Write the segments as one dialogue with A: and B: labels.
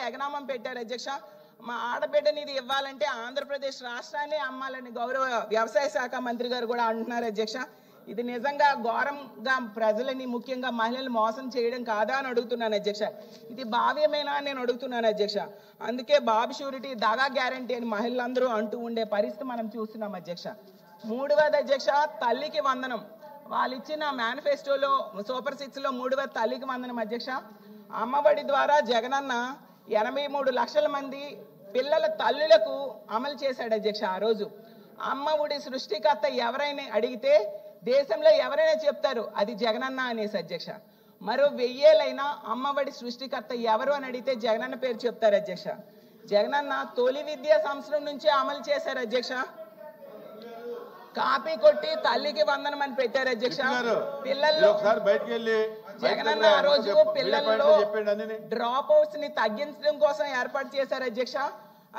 A: ఎగనామం పెట్టారు అధ్యక్ష. మా ఆడబిడ్డని ఇది ఇవ్వాలంటే ఆంధ్రప్రదేశ్ రాష్ట్రాన్ని అమ్మాలని గౌరవ వ్యవసాయ శాఖ మంత్రి గారు కూడా అంటున్నారు అధ్యక్ష. ఇది నిజంగా ఘోరంగా ప్రజలని ముఖ్యంగా మహిళలు మోసం చేయడం కాదా అని అడుగుతున్నాను అధ్యక్ష. ఇది భావ్యమేనా అని నేను అడుగుతున్నాను అధ్యక్ష. అందుకే బాబు షూరిటీ దగా గ్యారంటీ అని మహిళలందరూ అంటూ ఉండే పరిస్థితి మనం చూస్తున్నాం అధ్యక్ష. మూడవది అధ్యక్ష, తల్లికి వందనం. వాళ్ళు ఇచ్చిన మేనిఫెస్టోలో సూపర్ 6లో 3వ తల్లికి వందనం అధ్యక్ష. అమ్మఒడి ద్వారా జగనన్న 83 లక్షల మంది పిల్లల తల్లులకు అమలు చేశాడు అధ్యక్ష. ఆ రోజు అమ్మఒడి సృష్టికర్త ఎవరైనా అడిగితే దేశంలో ఎవరైనా చెప్తారు అది జగనన్న అనేసి అధ్యక్ష. మరో 1000 అమ్మఒడి సృష్టికర్త ఎవరు అని అడిగితే జగనన్న పేరు చెప్తారు అధ్యక్ష. జగనన్న తొలి విద్యా సంవత్సరం నుంచే అమలు చేశారు అధ్యక్ష. కాపీ కొట్టి తల్లికి వందనం అని పెట్టారు అధ్యక్ష. పిల్లల్లో జగనన్న ఆ రోజు పిల్లల్లో డ్రాప్ అవుట్స్ ని తగ్గించడం కోసం ఏర్పాటు చేశారు అధ్యక్ష.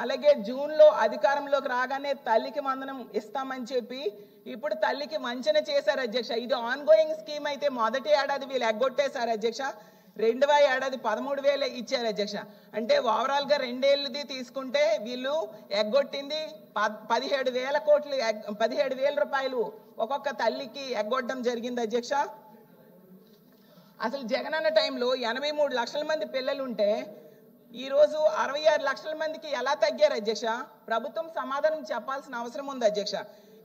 A: అలాగే జూన్ లో అధికారంలోకి రాగానే తల్లికి వందనం ఇస్తామని చెప్పి ఇప్పుడు తల్లికి వంచన చేశారు అధ్యక్ష. ఇది ఆన్ గోయింగ్ స్కీమ్ అయితే మొదటి ఏడాది వీళ్ళు ఎగ్గొట్టేశారు అధ్యక్ష. 2వ ఏడాది 13,000 ఇచ్చారు అధ్యక్ష. అంటే ఓవరాల్ గా 2 ఏళ్ళది తీసుకుంటే వీళ్ళు ఎగ్గొట్టింది 17,000 కోట్లు, 17,000 రూపాయలు ఒక్కొక్క తల్లికి ఎగ్గొట్టడం జరిగింది అధ్యక్ష. అసలు జగనన్న టైంలో 83 లక్షల మంది పిల్లలు ఉంటే ఈరోజు 66 లక్షల మందికి ఎలా తగ్గారు అధ్యక్ష? ప్రభుత్వం సమాధానం చెప్పాల్సిన అవసరం ఉంది అధ్యక్ష.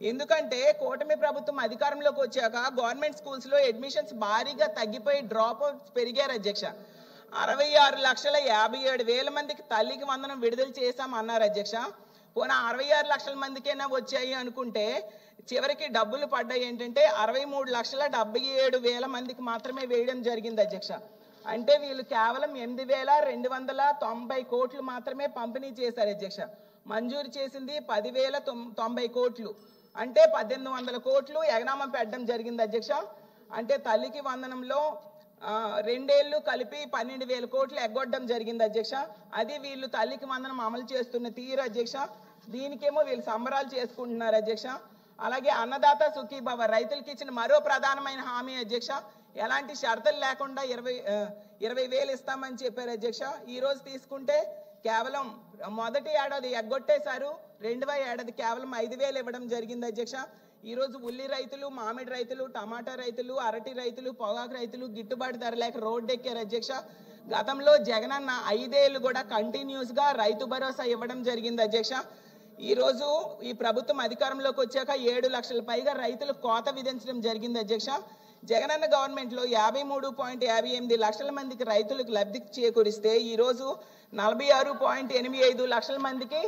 A: ఎందుకంటే కూటమి ప్రభుత్వం అధికారంలోకి వచ్చాక గవర్నమెంట్ స్కూల్స్ లో అడ్మిషన్స్ భారీగా తగ్గిపోయి డ్రాప్ అవుట్స్ పెరిగారు అధ్యక్ష. 66,57,000 మందికి తల్లికి వందనం విడుదల చేశామన్నారు అధ్యక్ష. పోనా 66 లక్షల మందికైనా వచ్చాయి అనుకుంటే చివరికి డబ్బులు పడ్డాయి ఏంటంటే 63,77,000 మందికి మాత్రమే వేయడం జరిగింది అధ్యక్ష. అంటే వీళ్ళు కేవలం 8,290 కోట్లు మాత్రమే పంపిణీ చేశారు అధ్యక్ష. మంజూరు చేసింది 10,090 కోట్లు, అంటే 1,800 కోట్లు ఎగనామం పెట్టడం జరిగింది అధ్యక్ష. అంటే తల్లికి వందనంలో 2 ఏళ్ళు కలిపి 12,000 కోట్లు ఎగ్గొట్టడం జరిగింది అధ్యక్ష. అది వీళ్ళు తల్లికి వందనం అమలు చేస్తున్న తీరు అధ్యక్ష. దీనికేమో వీళ్ళు సంబరాలు చేసుకుంటున్నారు అధ్యక్ష. అలాగే అన్నదాత సుఖీభవ రైతులకి ఇచ్చిన మరో ప్రధానమైన హామీ అధ్యక్ష. ఎలాంటి షరతులు లేకుండా 20,000 ఇస్తామని చెప్పారు అధ్యక్ష. ఈ రోజు తీసుకుంటే కేవలం మొదటి ఏడాది ఎగ్గొట్టేశారు, 2వ ఏడాది కేవలం 5,000 ఇవ్వడం జరిగింది అధ్యక్ష. ఈ రోజు ఉల్లి రైతులు, మామిడి రైతులు, టమాటా రైతులు, అరటి రైతులు, పొగాకు రైతులు గిట్టుబాటు ధర లేక రోడ్డు ఎక్కారు అధ్యక్ష. గతంలో జగనన్న 5 ఏళ్ళు కూడా కంటిన్యూస్ గా రైతు భరోసా ఇవ్వడం జరిగింది అధ్యక్ష. ఈ రోజు ఈ ప్రభుత్వం అధికారంలోకి వచ్చాక 7 లక్షల పైగా రైతులు కోత విధించడం జరిగింది అధ్యక్ష. జగనన్న గవర్నమెంట్ లో 53.58 లక్షల మందికి రైతులకు లబ్ధి చేకూరిస్తే ఈ రోజు 46.85 లక్షల మందికి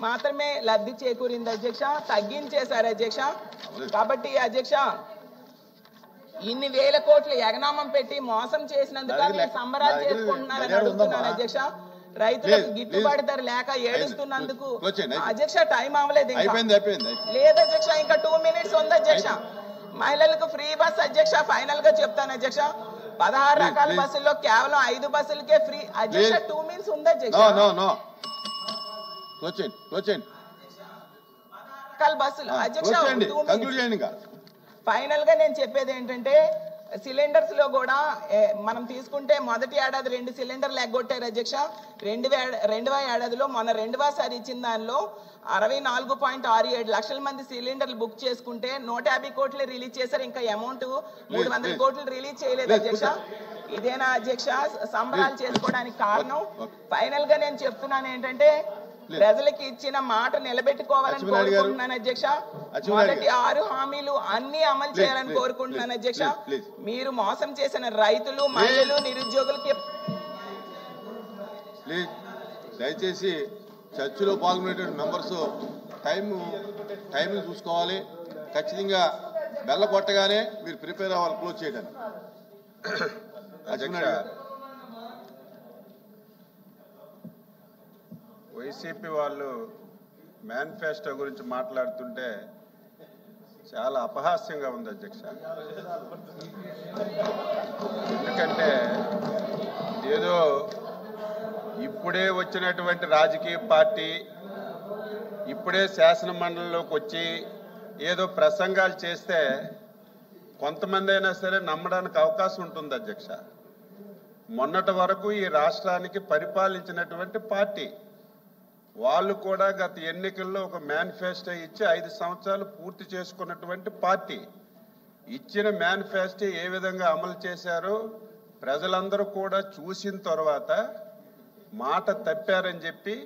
A: మాత్రమే లబ్ధి చేకూరింది అధ్యక్ష. తగ్గించేశారు అధ్యక్ష. కాబట్టి అధ్యక్ష ఇన్ని వేల కోట్లు ఎగనామం పెట్టి మోసం చేసినందుకు మీరు సంబరాలు చేసుకుంటున్నారని అడుగుతున్నాను అధ్యక్ష. రైతులకు గిట్టుబాటు ధర లేక ఏడుస్తున్నందుకు అధ్యక్ష టైం అవ్వలేదు లేదు అధ్యక్ష, ఇంకా 2 మినిట్స్ ఉంది అధ్యక్ష. మహిళలకు ఫ్రీ బస్ అధ్యక్ష. ఫైనల్ గా చెప్తాను అధ్యక్ష, 16 రకాల బస్సుల్లో కేవలం 5 బస్సులకే ఫ్రీ అధ్యక్ష. 2 మినిట్స్ ఉంది అధ్యక్ష. రకాల బస్సులు అధ్యక్ష. ఫైనల్ గా నేను చెప్పేది ఏంటంటే సిలిండర్స్ లో కూడా మనం తీసుకుంటే మొదటి ఏడాది 2 సిలిండర్లు ఎగ్గొట్టారు అధ్యక్ష. 2వ ఏడాదిలో మొన్న 2వసారి ఇచ్చిన దానిలో 64.67 లక్షల మంది సిలిండర్లు బుక్ చేసుకుంటే 150 కోట్లు రిలీజ్ చేశారు. ఇంకా అమౌంట్ 300 కోట్లు రిలీజ్ చేయలేదు అధ్యక్ష. ఇదేనా అధ్యక్ష సంబరాలు చేసుకోవడానికి కారణం? ఫైనల్ గా నేను చెప్తున్నాను ఏంటంటే ప్రజలకి ఇచ్చిన మాట నిలబెట్టుకోవాలని కోరుకుంటున్నాను అధ్యక్ష. మొదటి 6 హామీలు అన్ని అమలు చేయాలని కోరుకుంటున్నాను అధ్యక్ష. మీరు మోసం చేసిన రైతులు, మహిళలు, నిరుద్యోగులకి
B: దయచేసి చర్చలో పాల్గొనేటువంటి మెంబర్స్ టైం చూసుకోవాలి. ఖచ్చితంగా బెల్ల కొట్టగానే మీరు ప్రిపేర్ అవ్వాలి క్లోజ్ చేయడానికి.
C: వైసీపీ వాళ్ళు మేనిఫెస్టో గురించి మాట్లాడుతుంటే చాలా అపహాస్యంగా ఉంది అధ్యక్ష. ఎందుకంటే ఏదో ఇప్పుడే వచ్చినటువంటి రాజకీయ పార్టీ ఇప్పుడే శాసన మండలిలోకి వచ్చి ఏదో ప్రసంగాలు చేస్తే కొంతమంది అయినా సరే నమ్మడానికి అవకాశం ఉంటుంది అధ్యక్ష. మొన్నటి వరకు ఈ రాష్ట్రానికి పరిపాలించినటువంటి పార్టీ. వాళ్ళు కూడా గత ఎన్నికల్లో ఒక మేనిఫెస్టో ఇచ్చి 5 సంవత్సరాలు పూర్తి చేసుకున్నటువంటి పార్టీ. ఇచ్చిన మేనిఫెస్టో ఏ విధంగా అమలు చేశారో ప్రజలందరూ కూడా చూసిన తర్వాత మాట తప్పారని చెప్పి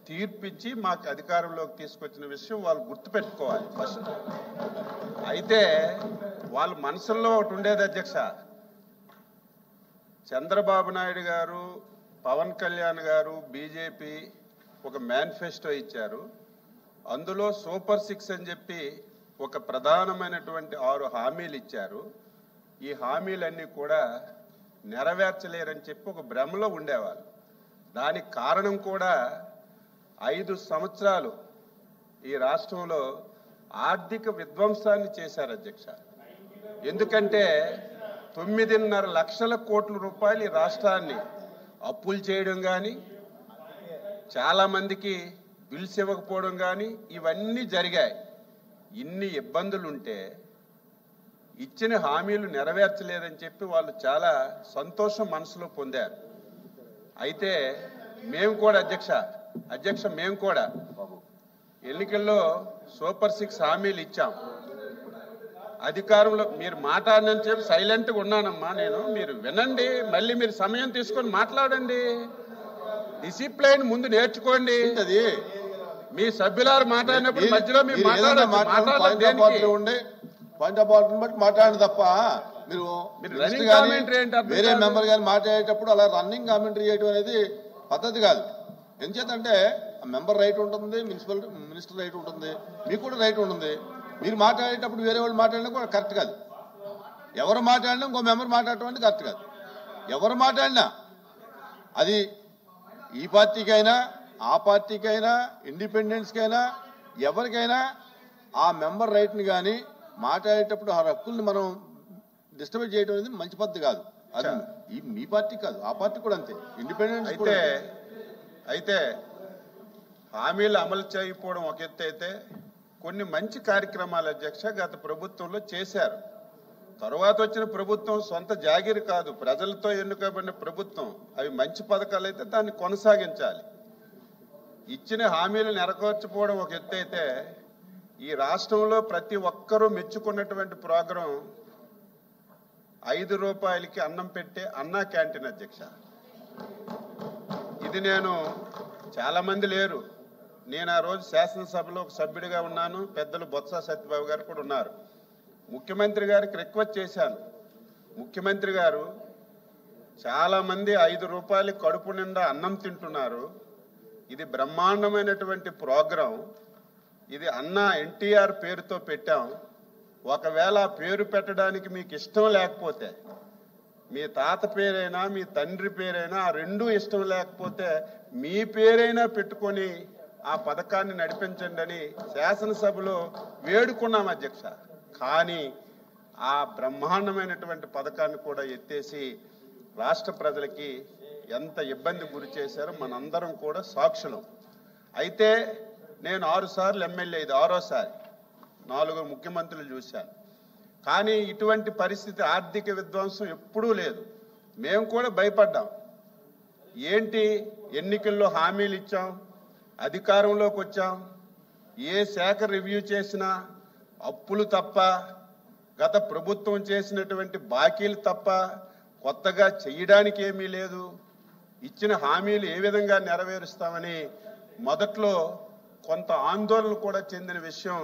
C: తీర్పిచ్చి మాకు అధికారంలోకి తీసుకొచ్చిన విషయం వాళ్ళు గుర్తుపెట్టుకోవాలి ఫస్ట్. అయితే వాళ్ళ మనసుల్లో ఒకటి ఉండేది అధ్యక్ష, చంద్రబాబు నాయుడు గారు, పవన్ కళ్యాణ్ గారు, బీజేపీ ఒక మేనిఫెస్టో ఇచ్చారు. అందులో సూపర్ 6 అని చెప్పి ఒక ప్రధానమైనటువంటి 6 హామీలు ఇచ్చారు. ఈ హామీలన్నీ కూడా నెరవేర్చలేరని చెప్పి ఒక భ్రమలో ఉండేవాళ్ళు. దానికి కారణం కూడా 5 సంవత్సరాలు ఈ రాష్ట్రంలో ఆర్థిక విధ్వంసాన్ని చేశారు అధ్యక్ష. ఎందుకంటే 9.5 లక్షల కోట్ల రూపాయలు ఈ రాష్ట్రాన్ని అప్పులు చేయడం కానీ, చాలా మందికి బిల్స్ ఇవ్వకపోవడం కానీ ఇవన్నీ జరిగాయి. ఇన్ని ఇబ్బందులుంటే ఇచ్చిన హామీలు నెరవేర్చలేదని చెప్పి వాళ్ళు చాలా సంతోషం మనసులో పొందారు. అయితే మేము కూడా అధ్యక్ష మేము కూడా ఎన్నికల్లో సూపర్ 6 హామీలు ఇచ్చాం. అధికారంలో మీరు మాట్లాడనని చెప్పి సైలెంట్గా ఉన్నానమ్మా నేను. మీరు వినండి, మళ్ళీ మీరు సమయం తీసుకొని మాట్లాడండి. డిసిప్లైన్ ముందు నేర్చుకోండి.
B: అది
C: మీ సభ్యులారు మాట్లాడినప్పుడు మధ్యలో మీరు
B: పాయింట్ ఆఫ్ ఆర్డర్ బట్టి మాట్లాడండి తప్ప మీరు వేరే మెంబర్ గారు మాట్లాడేటప్పుడు అలా రన్నింగ్ కామెంటరీ చేయడం అనేది పద్ధతి కాదు. ఎందుచేతంటే మెంబర్ రైట్ ఉంటుంది, మినిస్టర్ రైట్ ఉంటుంది, మీకు కూడా రైట్ ఉంటుంది. మీరు మాట్లాడేటప్పుడు వేరే వాళ్ళు మాట్లాడినా కూడా కరెక్ట్ కాదు. ఎవరు మాట్లాడినా ఇంకో మెంబర్ మాట్లాడటం అంటే కరెక్ట్ కాదు. ఎవరు మాట్లాడినా అది ఈ పార్టీకైనా ఆ పార్టీకైనా ఇండిపెండెన్స్కైనా ఎవరికైనా ఆ మెంబర్ రైట్ని కానీ మాట్లాడేటప్పుడు ఆ హక్కుల్ని మనం డిస్టర్బ్ చేయడం అనేది మంచి పద్ధతి కాదు. అది మీ పార్టీ కాదు, ఆ పార్టీ కూడా అంతే. ఇండిపెండెన్స్
C: అయితే హామీలు అమలు చేయకపోవడం ఒక ఎత్తు అయితే, కొన్ని మంచి కార్యక్రమాలు అధ్యక్ష గత ప్రభుత్వంలో చేశారు. తర్వాత వచ్చిన ప్రభుత్వం సొంత జాగీరు కాదు, ప్రజలతో ఎన్నుకోబడిన ప్రభుత్వం. అవి మంచి పథకాలు అయితే దాన్ని కొనసాగించాలి. ఇచ్చిన హామీలు నెరవేర్చకపోవడం ఒక ఎత్తు అయితే, ఈ రాష్ట్రంలో ప్రతి ఒక్కరూ మెచ్చుకున్నటువంటి ప్రోగ్రాం 5 రూపాయలకి అన్నం పెట్టే అన్నా క్యాంటీన్ అధ్యక్ష. ఇది నేను చాలా మంది లేరు, నేను ఆ రోజు శాసనసభలో ఒక సభ్యుడిగా ఉన్నాను. పెద్దలు బొత్స సత్యబాబు గారు కూడా ఉన్నారు. ముఖ్యమంత్రి గారికి రిక్వెస్ట్ చేశాను. ముఖ్యమంత్రి గారు, చాలా మంది 5 రూపాయలు కడుపు నిండా అన్నం తింటున్నారు. ఇది బ్రహ్మాండమైనటువంటి ప్రోగ్రాం. ఇది అన్నా ఎన్టీఆర్ పేరుతో పెట్టాం. ఒకవేళ ఆ పేరు పెట్టడానికి మీకు ఇష్టం లేకపోతే, మీ తాత పేరైనా మీ తండ్రి పేరైనా ఆ రెండూ ఇష్టం లేకపోతే మీ పేరైనా పెట్టుకొని ఆ పథకాన్ని నడిపించండి అని శాసనసభలో వేడుకున్నాం అధ్యక్ష. కానీ ఆ బ్రహ్మాండమైనటువంటి పథకాన్ని కూడా ఎత్తేసి రాష్ట్ర ప్రజలకి ఎంత ఇబ్బంది గురి చేశారో మనందరం కూడా సాక్షులం. అయితే నేను 6 సార్లు ఎమ్మెల్యే, ఇది 6వసారి, 4 ముఖ్యమంత్రులు చూశాను. కానీ ఇటువంటి పరిస్థితి, ఆర్థిక విధ్వంసం ఎప్పుడూ లేదు. మేము కూడా భయపడ్డాం. ఏంటి, ఎన్నికల్లో హామీలు ఇచ్చాం, అధికారంలోకి వచ్చాం, ఏ శాఖ రివ్యూ చేసినా అప్పులు తప్ప, గత ప్రభుత్వం చేసినటువంటి బాకీలు తప్ప కొత్తగా చేయడానికి ఏమీ లేదు. ఇచ్చిన హామీలు ఏ విధంగా నెరవేరుస్తామని మొదట్లో కొంత ఆందోళన కూడా చెందిన విషయం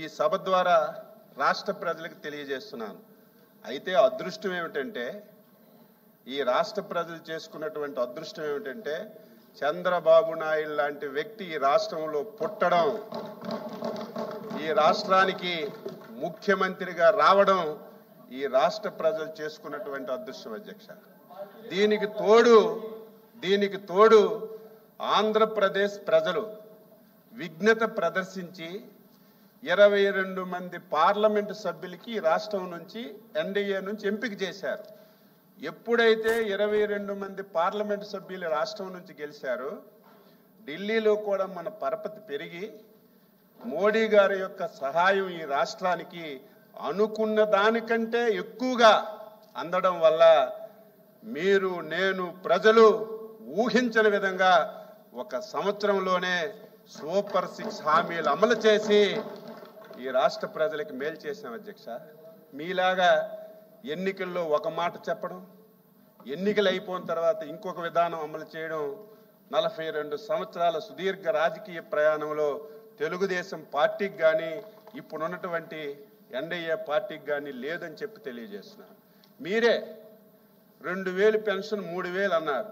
C: ఈ సభ ద్వారా రాష్ట్ర ప్రజలకు తెలియజేస్తున్నాను. అయితే అదృష్టం ఏమిటంటే, ఈ రాష్ట్ర ప్రజలు చేసుకున్నటువంటి అదృష్టం ఏమిటంటే, చంద్రబాబు నాయుడు లాంటి వ్యక్తి ఈ రాష్ట్రంలో పుట్టడం, ఈ రాష్ట్రానికి ముఖ్యమంత్రిగా రావడం ఈ రాష్ట్ర ప్రజలు చేసుకున్నటువంటి అదృష్టం అధ్యక్ష. దీనికి తోడు ఆంధ్రప్రదేశ్ ప్రజలు విఘ్నత ప్రదర్శించి 22 మంది పార్లమెంటు సభ్యులకి ఈ రాష్ట్రం నుంచి ఎన్డీఏ నుంచి ఎంపిక చేశారు. ఎప్పుడైతే 22 మంది పార్లమెంటు సభ్యులు రాష్ట్రం నుంచి గెలిచారో, ఢిల్లీలో కూడా మన పరపతి పెరిగి మోడీ గారి యొక్క సహాయం ఈ రాష్ట్రానికి అనుకున్న దానికంటే ఎక్కువగా అందడం వల్ల మీరు, నేను, ప్రజలు ఊహించని విధంగా ఒక సంవత్సరంలోనే సూపర్ 6 హామీలు అమలు చేసి ఈ రాష్ట్ర ప్రజలకు మేలు చేశాం అధ్యక్ష. మీలాగా ఎన్నికల్లో ఒక మాట చెప్పడం, ఎన్నికలు అయిపోయిన తర్వాత ఇంకొక విధానం అమలు చేయడం 42 సంవత్సరాల సుదీర్ఘ రాజకీయ ప్రయాణంలో తెలుగుదేశం పార్టీకి కానీ ఇప్పుడున్నటువంటి ఎన్డీఏ పార్టీకి కానీ లేదని చెప్పి తెలియజేస్తున్నారు. మీరే 2000 పెన్షన్ 3000 అన్నారు.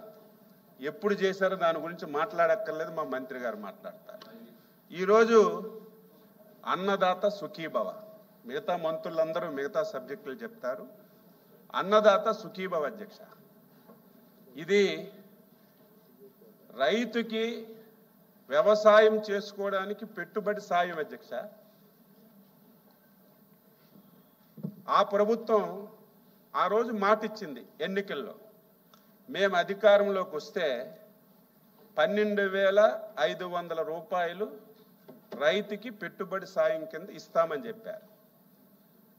C: ఎప్పుడు చేశారో దాని గురించి మాట్లాడక్కర్లేదు, మా మంత్రి గారు మాట్లాడతారు. ఈరోజు అన్నదాత సుఖీభవ, మిగతా మంత్రులందరూ మిగతా సబ్జెక్టులు చెప్తారు. అన్నదాత సుఖీభవ అధ్యక్ష, ఇది రైతుకి వ్యవసాయం చేసుకోవడానికి పెట్టుబడి సాయం అధ్యక్ష. ఆ ప్రభుత్వం ఆ రోజు మాట ఇచ్చింది ఎన్నికల్లో, మేము అధికారంలోకి వస్తే 12,500 రూపాయలు రైతుకి పెట్టుబడి సాయం కింద ఇస్తామని చెప్పారు.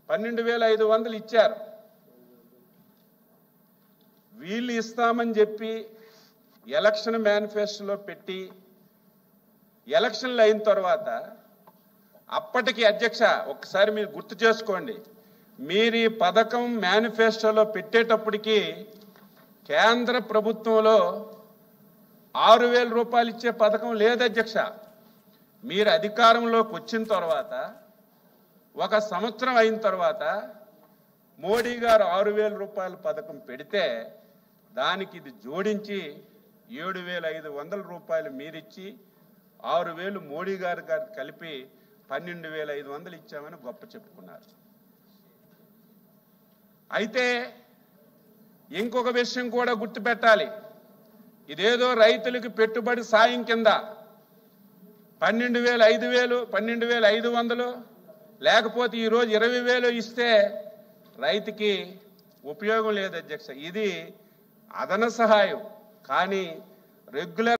C: 12,500 ఇచ్చారు. వీళ్ళు ఇస్తామని చెప్పి ఎలక్షన్ మేనిఫెస్టోలో పెట్టి ఎలక్షన్లు అయిన తర్వాత అప్పటికి అధ్యక్ష ఒక్కసారి మీరు గుర్తు చేసుకోండి, మీరు ఈ పథకం మేనిఫెస్టోలో పెట్టేటప్పటికి కేంద్ర ప్రభుత్వంలో 6,000 రూపాయలు ఇచ్చే పథకం లేదు అధ్యక్ష. మీరు అధికారంలోకి వచ్చిన తర్వాత 1 సంవత్సరం అయిన తర్వాత మోడీ గారు 6,000 రూపాయల పథకం పెడితే దానికి ఇది జోడించి 7,500 రూపాయలు మీరిచ్చి 6,000 మోడీ గారు కలిపి 12,500 ఇచ్చామని గొప్ప చెప్పుకున్నారు. అయితే ఇంకొక విషయం కూడా గుర్తుపెట్టాలి, ఇదేదో రైతులకు పెట్టుబడి సాయం కింద 12,000, 12,500 లేకపోతే ఈరోజు 20,000 ఇస్తే రైతుకి ఉపయోగం లేదు అధ్యక్ష. ఇది అదన సహాయం, కానీ రెగ్యులర్